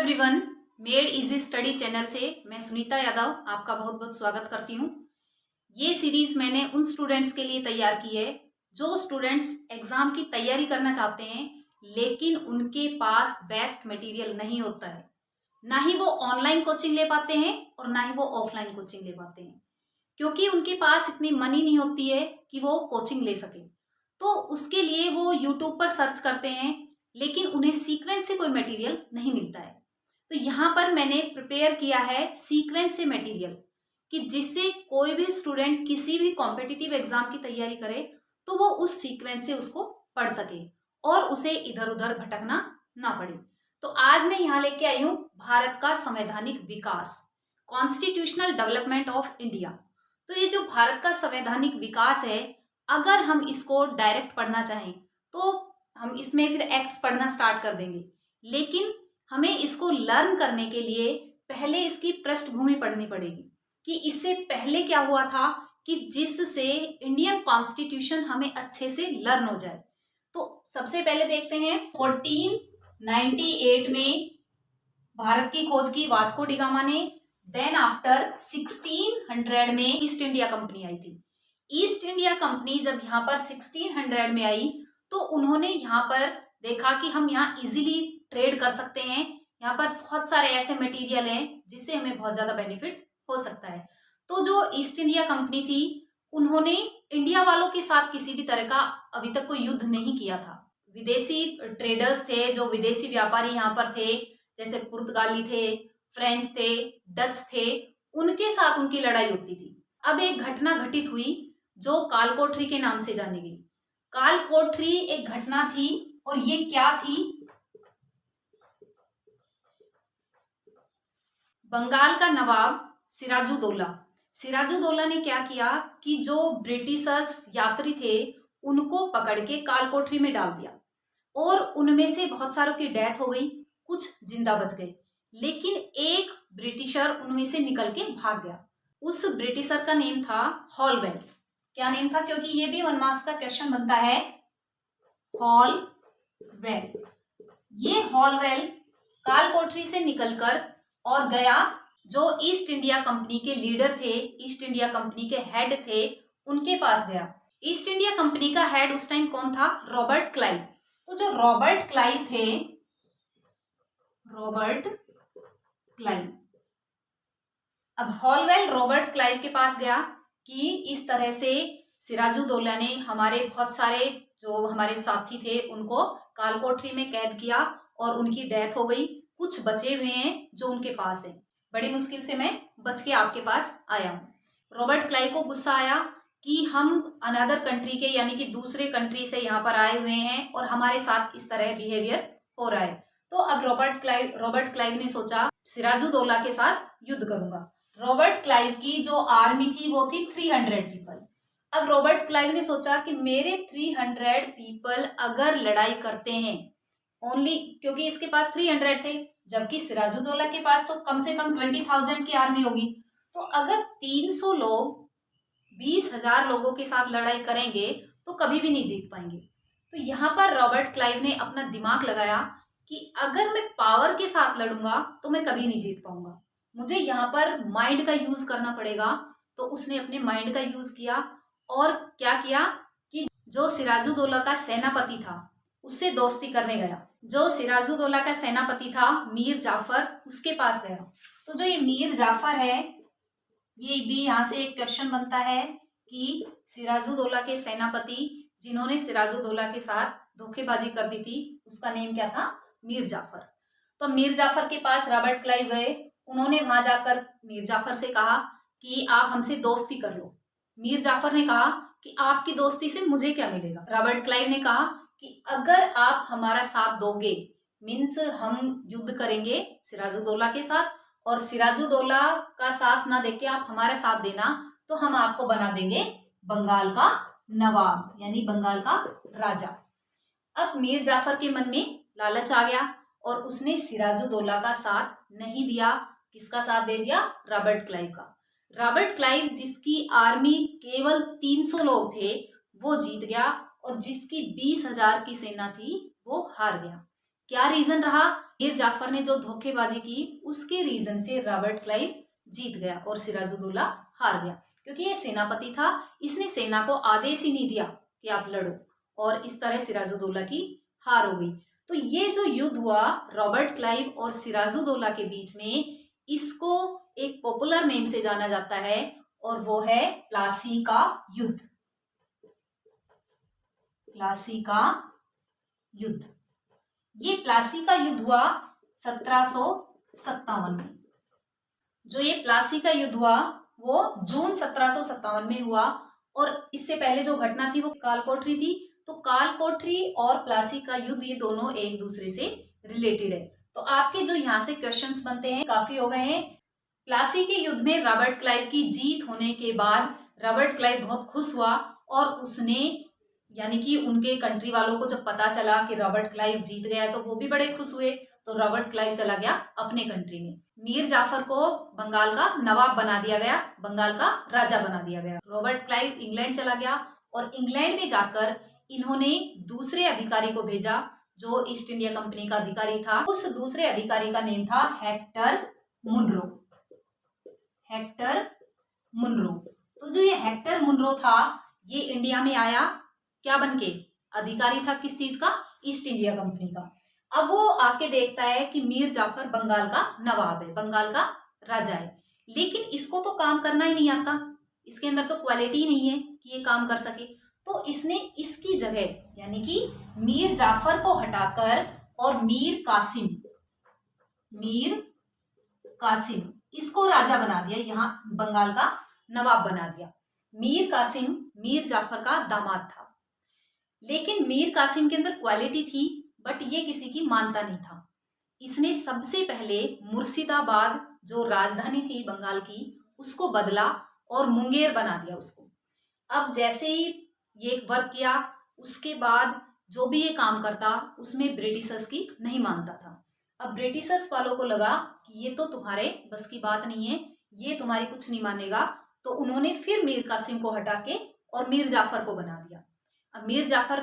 Everyone, made easy study channel से मैं सुनीता यादव आपका बहुत बहुत स्वागत करती हूँ। ये सीरीज मैंने उन स्टूडेंट्स के लिए तैयार की है जो स्टूडेंट्स एग्जाम की तैयारी करना चाहते हैं लेकिन उनके पास बेस्ट मटेरियल नहीं होता है। ना ही वो ऑनलाइन कोचिंग ले पाते हैं और ना ही वो ऑफलाइन कोचिंग ले पाते हैं, क्योंकि उनके पास इतनी मनी नहीं होती है कि वो कोचिंग ले सके। तो उसके लिए वो यूट्यूब पर सर्च करते हैं लेकिन उन्हें सीक्वेंस से कोई मटेरियल नहीं मिलता है। तो यहाँ पर मैंने प्रिपेयर किया है सीक्वेंस से मटेरियल कि जिससे कोई भी स्टूडेंट किसी भी कॉम्पिटिटिव एग्जाम की तैयारी करे तो वो उस सीक्वेंस से उसको पढ़ सके और उसे इधर उधर भटकना ना पड़े। तो आज मैं यहाँ लेके आई हूँ भारत का संवैधानिक विकास, कॉन्स्टिट्यूशनल डेवलपमेंट ऑफ इंडिया। तो ये जो भारत का संवैधानिक विकास है, अगर हम इसको डायरेक्ट पढ़ना चाहें तो हम इसमें फिर एक्ट्स पढ़ना स्टार्ट कर देंगे, लेकिन हमें इसको लर्न करने के लिए पहले इसकी पृष्ठभूमि पढ़नी पड़ेगी कि इससे पहले क्या हुआ था, कि जिससे इंडियन कॉन्स्टिट्यूशन हमें अच्छे से लर्न हो जाए। तो सबसे पहले देखते हैं 1498 में भारत की खोज की वास्को डी गामा ने। देन आफ्टर 1600 में ईस्ट इंडिया कंपनी आई थी। ईस्ट इंडिया कंपनी जब यहाँ पर 1600 में आई तो उन्होंने यहाँ पर देखा कि हम यहाँ इजीली ट्रेड कर सकते हैं, यहाँ पर बहुत सारे ऐसे मटेरियल हैं जिससे हमें बहुत ज्यादा बेनिफिट हो सकता है। तो जो ईस्ट इंडिया कंपनी थी उन्होंने इंडिया वालों के साथ किसी भी तरह का अभी तक कोई युद्ध नहीं किया था। विदेशी ट्रेडर्स थे, जो विदेशी व्यापारी यहाँ पर थे, जैसे पुर्तगाली थे, फ्रेंच थे, डच थे, उनके साथ उनकी लड़ाई होती थी। अब एक घटना घटित हुई जो कालकोठरी के नाम से जानी गई। कालकोठरी एक घटना थी और ये क्या थी? बंगाल का नवाब सिराजुद्दौला ने क्या किया कि जो ब्रिटिशर्स यात्री थे उनको पकड़ के कालकोठरी में डाल दिया और उनमें से बहुत सारों की डेथ हो गई, कुछ जिंदा बच गए, लेकिन एक ब्रिटिशर उनमें से निकल के भाग गया। उस ब्रिटिशर का नेम था हॉलवेल। क्या नेम था? क्योंकि ये भी 1 मार्क्स का क्वेश्चन बनता है। हॉलवेल। ये हॉलवेल कालकोठरी से निकलकर और गया जो ईस्ट इंडिया कंपनी के लीडर थे, ईस्ट इंडिया कंपनी के हेड थे, उनके पास गया। ईस्ट इंडिया कंपनी का हेड उस टाइम कौन था? Robert Clive. तो जो रॉबर्ट क्लाइव थे, रॉबर्ट क्लाइव, अब हॉलवेल रॉबर्ट क्लाइव के पास गया कि इस तरह से सिराजुद्दौला ने हमारे बहुत सारे जो हमारे साथी थे उनको कालकोठरी में कैद किया और उनकी डेथ हो गई, कुछ बचे हुए हैं जो उनके पास है, बड़ी मुश्किल से मैं बच के आपके पास आया हूँ। रॉबर्ट क्लाइव को गुस्सा आया कि हम अनदर कंट्री के यानी कि दूसरे कंट्री से यहाँ पर आए हुए हैं और हमारे साथ इस तरह बिहेवियर हो रहा है। तो अब रॉबर्ट क्लाइव ने सोचा सिराजुद्दौला के साथ युद्ध करूंगा। रॉबर्ट क्लाइव की जो आर्मी थी वो थी 300 पीपल। अब रॉबर्ट क्लाइव ने सोचा कि मेरे 300 पीपल अगर लड़ाई करते हैं ओनली, क्योंकि इसके पास 300 थे जबकि सिराजुद्दौला के पास तो कम से कम 20,000 की आर्मी होगी, तो अगर 300 लोग 20,000 लोगों के साथ लड़ाई करेंगे तो कभी भी नहीं जीत पाएंगे। तो यहाँ पर रॉबर्ट क्लाइव ने अपना दिमाग लगाया कि अगर मैं पावर के साथ लड़ूंगा तो मैं कभी नहीं जीत पाऊंगा, मुझे यहाँ पर माइंड का यूज करना पड़ेगा। तो उसने अपने माइंड का यूज किया और क्या किया कि जो सिराजुद्दौला का सेनापति था उससे दोस्ती करने गया। जो सिराजुद्दौला का सेनापति था मीर जाफर, उसके पास गया। तो जो ये मीर जाफर है, ये भी यहाँ से एक क्वेश्चन बनता है कि सिराजुद्दौला के सेनापति जिन्होंने सिराजुद्दौला के साथ धोखेबाजी कर दी थी, उसका नेम क्या था? मीर जाफर। तो मीर जाफर के पास रॉबर्ट क्लाइव गए, उन्होंने वहां जाकर मीर जाफर से कहा कि आप हमसे दोस्ती कर लो। मीर जाफर ने कहा कि आपकी दोस्ती से मुझे क्या मिलेगा? रॉबर्ट क्लाइव ने कहा कि अगर आप हमारा साथ दोगे मीन्स हम युद्ध करेंगे सिराजुद्दौला के साथ, और सिराजुद्दौला का साथ ना देके आप हमारा साथ देना तो हम आपको बना देंगे बंगाल का नवाब यानी बंगाल का राजा। अब मीर जाफर के मन में लालच आ गया और उसने सिराजुद्दौला का साथ नहीं दिया। किसका साथ दे दिया? रॉबर्ट क्लाइव का। रॉबर्ट क्लाइव जिसकी आर्मी केवल 300 लोग थे वो जीत गया और जिसकी 20,000 की सेना थी वो हार गया। क्या रीजन रहा? मीर जाफर ने जो धोखेबाजी की उसके रीजन से रॉबर्ट क्लाइव जीत गया और सिराजुद्दौला हार गया, क्योंकि ये सेनापति था, इसने सेना को आदेश ही नहीं दिया कि आप लड़ो, और इस तरह सिराजुद्दौला की हार हो गई। तो ये जो युद्ध हुआ रॉबर्ट क्लाइव और सिराजुद्दौला के बीच में, इसको एक पॉपुलर नेम से जाना जाता है और वो है प्लासी का युद्ध। प्लासी का युद्ध। ये प्लासी का युद्ध हुआ 1757 में। जो ये प्लासी का युद्ध हुआ वो जून 1757 में हुआ, और इससे पहले जो घटना थी वो कालकोठरी थी। तो कालकोठरी और प्लासी का युद्ध ये दोनों एक दूसरे से रिलेटेड है। तो आपके जो यहाँ से क्वेश्चंस बनते हैं काफी हो गए हैं। प्लासी के युद्ध में रॉबर्ट क्लाइव की जीत होने के बाद रॉबर्ट क्लाइव बहुत खुश हुआ, और उसने यानी कि उनके कंट्री वालों को जब पता चला कि रॉबर्ट क्लाइव जीत गया तो वो भी बड़े खुश हुए। तो रॉबर्ट क्लाइव चला गया अपने कंट्री में। मीर जाफर को बंगाल का नवाब बना दिया गया, बंगाल का राजा बना दिया गया। रॉबर्ट क्लाइव इंग्लैंड चला गया, और इंग्लैंड में जाकर इन्होंने दूसरे अधिकारी को भेजा जो ईस्ट इंडिया कंपनी का अधिकारी था। उस दूसरे अधिकारी का नेम था हेक्टर मुनरो। Hector Munro. तो जो ये हेक्टर मुनरो था ये इंडिया में आया क्या बनके? अधिकारी था किस चीज का? ईस्ट इंडिया कंपनी का। अब वो आके देखता है कि मीर जाफर बंगाल का नवाब है, बंगाल का राजा है, लेकिन इसको तो काम करना ही नहीं आता, इसके अंदर तो क्वालिटी नहीं है कि ये काम कर सके। तो इसने इसकी जगह यानी कि मीर जाफर को हटाकर और मीर कासिम इसको राजा बना दिया, यहाँ बंगाल का नवाब बना दिया। मीर कासिम मीर जाफर का दामाद था, लेकिन मीर कासिम के अंदर क्वालिटी थी बट ये किसी की मानता नहीं था। इसने सबसे पहले मुर्शिदाबाद जो राजधानी थी बंगाल की उसको बदला और मुंगेर बना दिया उसको। अब जैसे ही ये वर्क किया उसके बाद जो भी ये काम करता उसमें ब्रिटिशर्स की नहीं मानता था। अब ब्रिटिशर्स वालों को लगा कि ये तो तुम्हारे बस की बात नहीं है, ये तुम्हारी कुछ नहीं मानेगा, तो उन्होंने फिर मीर कासिम को हटा के और मीर जाफर को बना दिया। अब मीर जाफर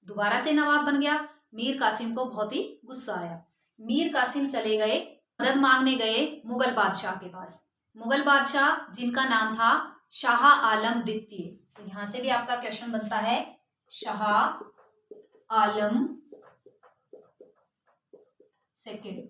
दोबारा से नवाब बन गया। मीर कासिम को बहुत ही गुस्सा आया। मीर कासिम चले गए, मदद मांगने गए मुगल बादशाह के पास। मुगल बादशाह जिनका नाम था शाह आलम द्वितीय। तो यहां से भी आपका क्वेश्चन बनता है शाह आलम सेकेंड।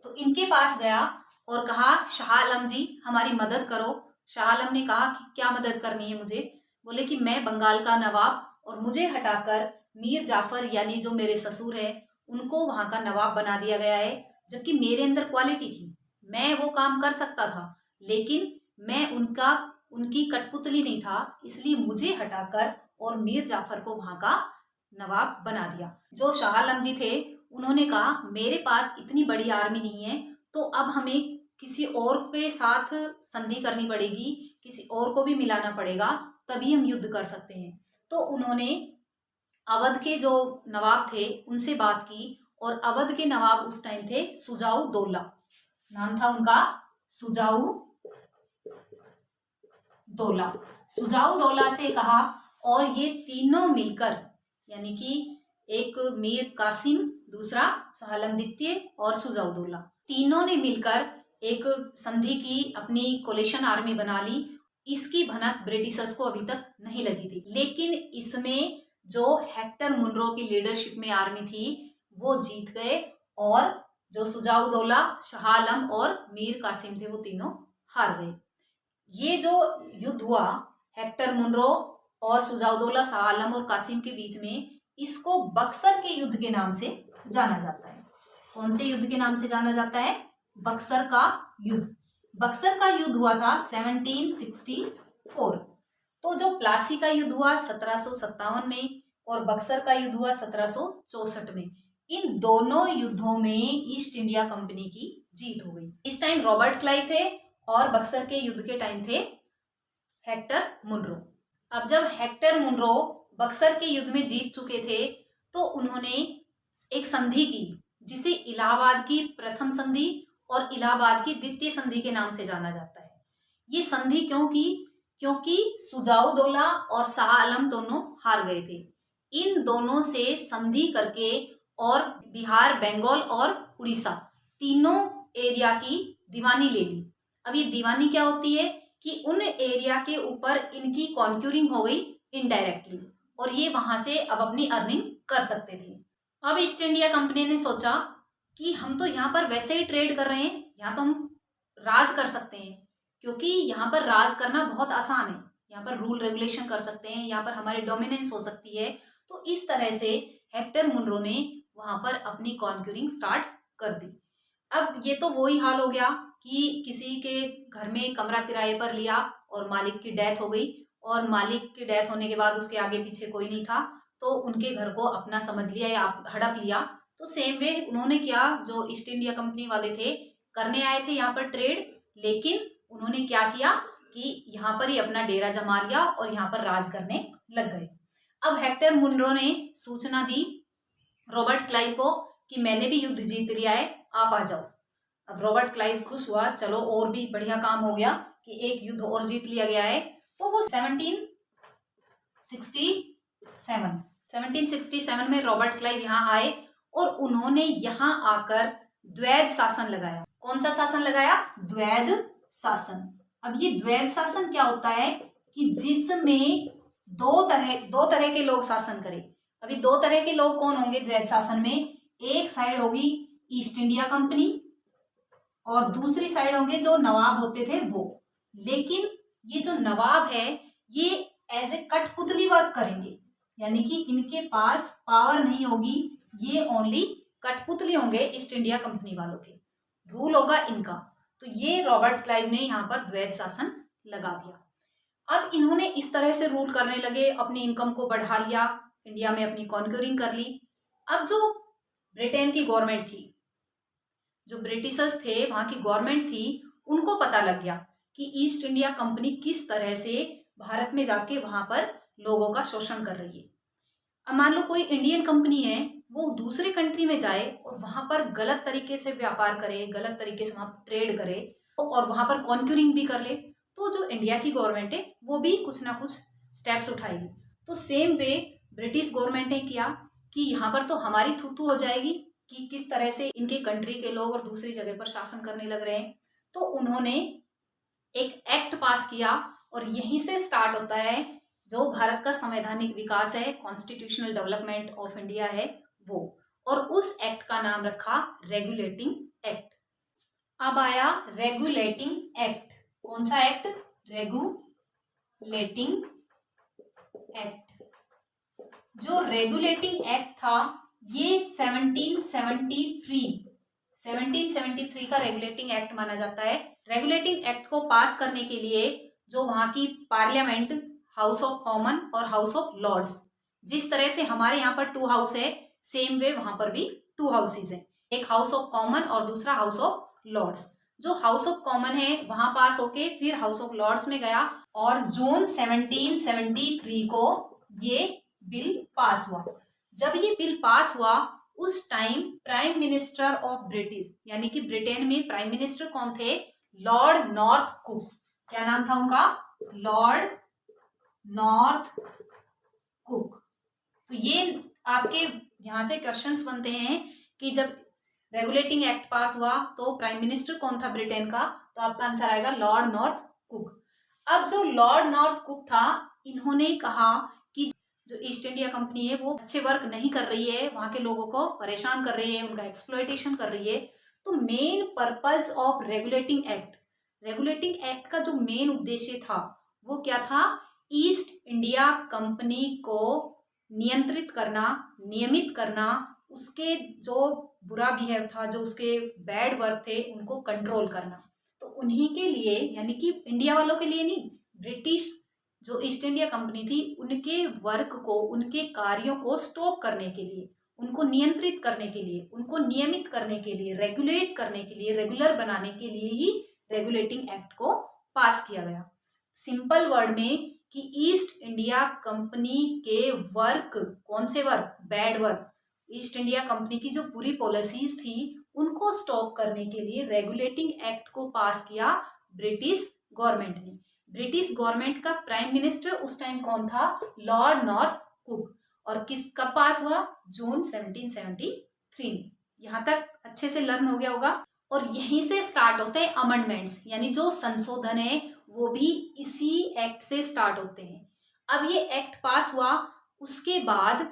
तो इनके पास गया और कहा शाह आलम जी हमारी मदद करो। शाह आलम ने कहा कि क्या मदद करनी है मुझे? बोले कि मैं बंगाल का नवाब और मुझे हटाकर मीर जाफर यानी जो मेरे ससुर है उनको वहां का नवाब बना दिया गया है, जबकि मेरे अंदर क्वालिटी थी, मैं वो काम कर सकता था, लेकिन मैं उनकी कठपुतली नहीं था, इसलिए मुझे हटाकर और मीर जाफर को वहां का नवाब बना दिया। जो शाह आलम जी थे उन्होंने कहा मेरे पास इतनी बड़ी आर्मी नहीं है, तो अब हमें किसी और के साथ संधि करनी पड़ेगी, किसी और को भी मिलाना पड़ेगा, तभी हम युद्ध कर सकते हैं। तो उन्होंने अवध के जो नवाब थे उनसे बात की, और अवध के नवाब उस टाइम थे सुजाऊ दौला, नाम था उनका सुजाऊ दौला। सुजाऊ दौला से कहा, और ये तीनों मिलकर यानी कि एक मीर कासिम, दूसरा शाह आलम द्वितीय और सुजाऊ दौला, तीनों ने मिलकर एक संधि की, अपनी कोलिशन आर्मी बना ली। इसकी भनक ब्रिटिशर्स को अभी तक नहीं लगी थी, लेकिन इसमें जो हेक्टर मुनरो की लीडरशिप में आर्मी थी वो जीत गए, और जो सुजाऊ दौला, शाह आलम और मीर कासिम थे वो तीनों हार गए। ये जो युद्ध हुआ हेक्टर मुनरो और सुजाऊ दौला, शाह आलम और कासिम के बीच में, इसको बक्सर के युद्ध के नाम से जाना जाता है। कौन से युद्ध के नाम से जाना जाता है? बक्सर का युद्ध। बक्सर का युद्ध हुआ था 1764। तो जो प्लासी का युद्ध हुआ 1757 में और बक्सर का युद्ध हुआ 1764 में, इन दोनों युद्धों में ईस्ट इंडिया कंपनी की जीत हो गई। इस टाइम रॉबर्ट क्लाइव थे और बक्सर के युद्ध के टाइम थे हेक्टर मुनरो। अब जब हेक्टर मुनरो बक्सर के युद्ध में जीत चुके थे तो उन्होंने एक संधि की जिसे इलाहाबाद की प्रथम संधि और इलाहाबाद की द्वितीय संधि के नाम से जाना जाता है। ये संधि क्यों की? क्योंकि सुजाऊ दौला और शाह आलम दोनों हार गए थे। इन दोनों से संधि करके और बिहार, बंगाल और उड़ीसा तीनों एरिया की दीवानी ले ली। अब ये दीवानी क्या होती है कि उन एरिया के ऊपर इनकी कॉन्क्यूरिंग हो गई इनडायरेक्टली, और ये वहां से अब अपनी अर्निंग कर सकते थे। अब ईस्ट इंडिया कंपनी ने सोचा कि हम तो यहाँ पर वैसे ही ट्रेड कर रहे हैं, यहाँ तो हम राज कर सकते हैं, क्योंकि यहाँ पर राज करना बहुत आसान है, यहाँ पर रूल रेगुलेशन कर सकते हैं, यहाँ पर हमारी डोमिनेंस हो सकती है। तो इस तरह से हेक्टर मुनरो ने वहां पर अपनी कॉन्क्यूरिंग स्टार्ट कर दी। अब ये तो वही हाल हो गया कि किसी के घर में कमरा किराए पर लिया और मालिक की डेथ हो गई, और मालिक की डेथ होने के बाद उसके आगे पीछे कोई नहीं था, तो उनके घर को अपना समझ लिया या हड़प लिया। तो सेम वे उन्होंने किया, जो ईस्ट इंडिया कंपनी वाले थे करने आए थे यहाँ पर ट्रेड, लेकिन उन्होंने क्या किया कि यहाँ पर ही अपना डेरा जमा लिया और यहाँ पर राज करने लग गए। अब हेक्टर मुनरो ने सूचना दी रॉबर्ट क्लाइव को कि मैंने भी युद्ध जीत लिया है, आप आ जाओ। अब रॉबर्ट क्लाइव खुश हुआ, चलो और भी बढ़िया काम हो गया कि एक युद्ध और जीत लिया गया है। तो वो 1767 में रॉबर्ट क्लाइव यहाँ आए और उन्होंने यहाँ आकर द्वैध शासन लगाया। कौन सा शासन लगाया? द्वैध शासन। अब ये द्वैध शासन क्या होता है कि जिसमें दो तरह के लोग शासन करें। अभी दो तरह के लोग कौन होंगे द्वैध शासन में? एक साइड होगी ईस्ट इंडिया कंपनी और दूसरी साइड होंगे जो नवाब होते थे वो। लेकिन ये जो नवाब है ये एज ए कठपुतली वर्क करेंगे, यानी कि इनके पास पावर नहीं होगी, ये ओनली कठपुतली होंगे ईस्ट इंडिया कंपनी वालों के, रूल होगा इनका। तो ये रॉबर्ट क्लाइव ने यहाँ पर द्वैध शासन लगा दिया। अब इन्होंने इस तरह से रूल करने लगे, अपनी इनकम को बढ़ा लिया, इंडिया में अपनी कॉन्क्यूरिंग कर ली। अब जो ब्रिटेन की गवर्नमेंट थी, जो ब्रिटिशर्स थे वहां की गवर्नमेंट थी, उनको पता लग गया कि ईस्ट इंडिया कंपनी किस तरह से भारत में जाके वहां पर लोगों का शोषण कर रही है। अब मान लो कोई इंडियन कंपनी है, वो दूसरी कंट्री में जाए और वहां पर गलत तरीके से व्यापार करे, गलत तरीके से वहां ट्रेड करे और वहां पर कॉन्क्यूरिंग भी कर ले, तो जो इंडिया की गवर्नमेंट है वो भी कुछ ना कुछ स्टेप्स उठाएगी। तो सेम वे ब्रिटिश गवर्नमेंट ने किया कि यहाँ पर तो हमारी थू हो जाएगी कि किस तरह से इनके कंट्री के लोग और दूसरी जगह पर शासन करने लग रहे हैं। तो उन्होंने एक एक्ट पास किया और यहीं से स्टार्ट होता है जो भारत का संवैधानिक विकास है, कॉन्स्टिट्यूशनल डेवलपमेंट ऑफ इंडिया है वो। और उस एक्ट का नाम रखा रेगुलेटिंग एक्ट। अब आया रेगुलेटिंग एक्ट। कौन सा एक्ट? Regulating act. जो रेगुलेटिंग एक्ट था ये 1773 का रेगुलेटिंग एक्ट माना जाता है। रेगुलेटिंग एक्ट को पास करने के लिए जो वहां की पार्लियामेंट, हाउस ऑफ कॉमन और हाउस ऑफ लॉर्ड्स, जिस तरह से हमारे यहाँ पर 2 हाउस है, सेम वे वहां पर भी 2 हाउसेज हैं, एक हाउस ऑफ कॉमन और दूसरा हाउस ऑफ लॉर्ड्स। जो हाउस ऑफ कॉमन है वहां पास होके फिर हाउस ऑफ लॉर्ड्स में गया और जून 1773 को ये बिल पास हुआ। जब ये बिल पास हुआ उस time prime minister of British, यानी कि ब्रिटेन में प्राइम मिनिस्टर कौन थे? Lord north cook. क्या नाम था उनका? Lord north cook. तो ये आपके यहां से क्वेश्चंस बनते हैं कि जब रेगुलेटिंग एक्ट पास हुआ तो प्राइम मिनिस्टर कौन था ब्रिटेन का? तो आपका आंसर आएगा लॉर्ड नॉर्थ कुक। अब जो लॉर्ड नॉर्थ कुक था, इन्होंने कहा कि जो ईस्ट इंडिया कंपनी है वो अच्छे वर्क नहीं कर रही है, वहां के लोगों को परेशान कर रही है, उनका एक्सप्लॉयटेशन कर रही है। तो main purpose of regulating act का जो मेन उद्देश्य था वो क्या था? ईस्ट इंडिया कंपनी को नियंत्रित करना, नियमित करना, उसके जो बुरा बिहेव था, जो उसके बैड वर्क थे, उनको कंट्रोल करना। तो उन्हीं के लिए, यानी कि इंडिया वालों के लिए नहीं, ब्रिटिश जो ईस्ट इंडिया कंपनी थी उनके वर्क को, उनके कार्यों को स्टॉप करने के लिए, उनको नियंत्रित करने के लिए, उनको नियमित करने के लिए, रेगुलेट करने के लिए, रेगुलर बनाने के लिए ही रेगुलेटिंग एक्ट को पास किया गया। सिंपल वर्ड में कि ईस्ट इंडिया कंपनी के वर्क, कौन से work? Bad work, east India company की जो पूरी पॉलिसीज थी उनको स्टॉप करने के लिए रेगुलेटिंग एक्ट को पास किया ब्रिटिश गवर्नमेंट ने। ब्रिटिश गवर्नमेंट का प्राइम मिनिस्टर उस टाइम कौन था? Lord north cook. और किस कब पास हुआ? जून 1773 में। यहाँ तक अच्छे से लर्न हो गया होगा। और यहीं से स्टार्ट होते हैं अमेंडमेंट्स, यानी जो संशोधन है वो भी इसी एक्ट से स्टार्ट होते हैं। अब ये एक्ट पास हुआ, उसके बाद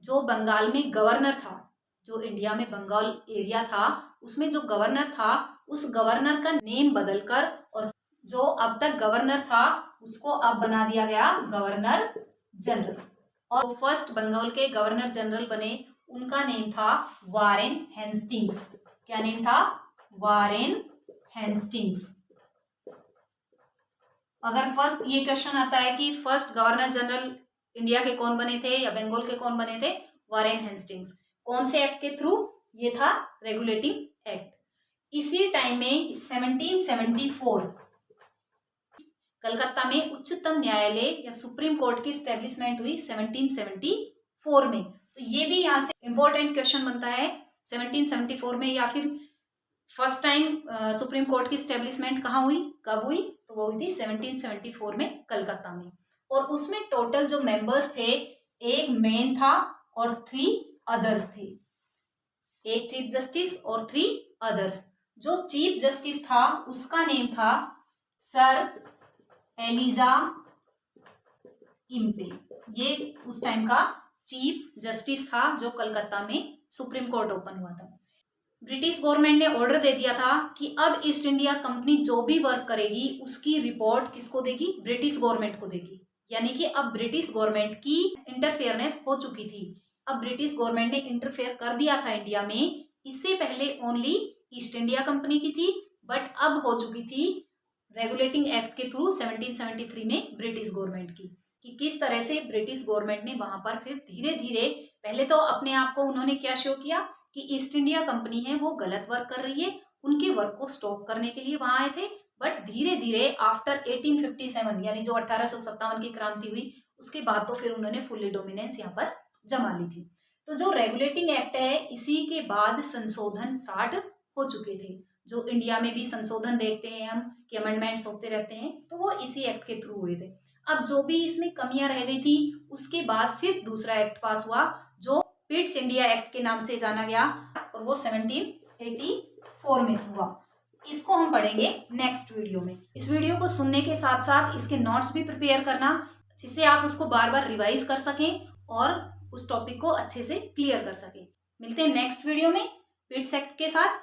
जो बंगाल में गवर्नर था, जो इंडिया में बंगाल एरिया था उसमें जो गवर्नर था, उस गवर्नर का नेम बदलकर और जो अब तक गवर्नर था उसको अब बना दिया गया गवर्नर जनरल। और फर्स्ट बंगाल के गवर्नर जनरल बने, उनका नेम था वारेन हेस्टिंग्स। क्या नेम था? Warren Hastings. अगर फर्स्ट ये क्वेश्चन आता है कि फर्स्ट गवर्नर जनरल इंडिया के कौन बने थे या बंगाल के कौन बने थे? Warren Hastings. कौन से एक्ट के थ्रू? ये था रेगुलेटिंग एक्ट। इसी टाइम में 1774 कलकत्ता में उच्चतम न्यायालय या सुप्रीम कोर्ट की स्टेब्लिशमेंट हुई 1774 में। तो ये भी यहाँ से इंपॉर्टेंट क्वेश्चन बनता है 1774 में, या फिर फर्स्ट टाइम सुप्रीम कोर्ट की स्टेब्लिशमेंट कहाँ हुई, कब हुई? तो वो हुई थी 1774 में कलकत्ता में। और उसमें टोटल जो मेंबर्स थे, एक मेन था और 3 अदर्स थे। एक चीफ जस्टिस और 3 अदर्स। जो चीफ जस्टिस था उसका नेम था सर एलिजा इम्पे। ये उस टाइम का चीफ जस्टिस था जो कलकत्ता में सुप्रीम कोर्ट ओपन हुआ था। ब्रिटिश गवर्नमेंट ने ऑर्डर दे दिया था कि अब ईस्ट इंडिया कंपनी जो भी वर्क करेगी उसकी रिपोर्ट किसको देगी? ब्रिटिश गवर्नमेंट को देगी। यानी कि अब ब्रिटिश गवर्नमेंट की इंटरफेयरनेस हो चुकी थी। अब ब्रिटिश गवर्नमेंट ने इंटरफेयर कर दिया था इंडिया में। इससे पहले ओनली ईस्ट इंडिया कंपनी की थी, बट अब हो चुकी थी रेगुलेटिंग एक्ट के थ्रू 1773 में ब्रिटिश गवर्नमेंट की, कि किस तरह से ब्रिटिश गवर्नमेंट ने वहां पर फिर धीरे धीरे, पहले तो अपने आप को उन्होंने क्या शो किया कि ईस्ट इंडिया कंपनी है वो गलत वर्क कर रही है, उनके वर्क को स्टॉप करने के लिए वहां आए थे। बट धीरे धीरे आफ्टर 1857 यानी जो 1857 की क्रांति हुई उसके बाद तो फिर उन्होंने फुल्ली डोमिनेंस यहाँ पर जमा ली थी। तो जो रेगुलेटिंग एक्ट है इसी के बाद संशोधन स्टार्ट हो चुके थे। जो इंडिया में भी संशोधन देखते हैं हम कि अमेंडमेंट्स होते रहते हैं, तो वो इसी एक्ट के थ्रू हुए थे। अब जो भी इसमें कमियां रह गई थी उसके बाद फिर दूसरा एक्ट पास हुआ जो पिट्स इंडिया एक्ट के नाम से जाना गया, और वो 1784 में हुआ। इसको हम पढ़ेंगे नेक्स्ट वीडियो में। इस वीडियो को सुनने के साथ साथ इसके नोट्स भी प्रिपेयर करना, जिससे आप उसको बार बार रिवाइज कर सकें और उस टॉपिक को अच्छे से क्लियर कर सकें। मिलते हैं नेक्स्ट वीडियो में पिट्स एक्ट के साथ।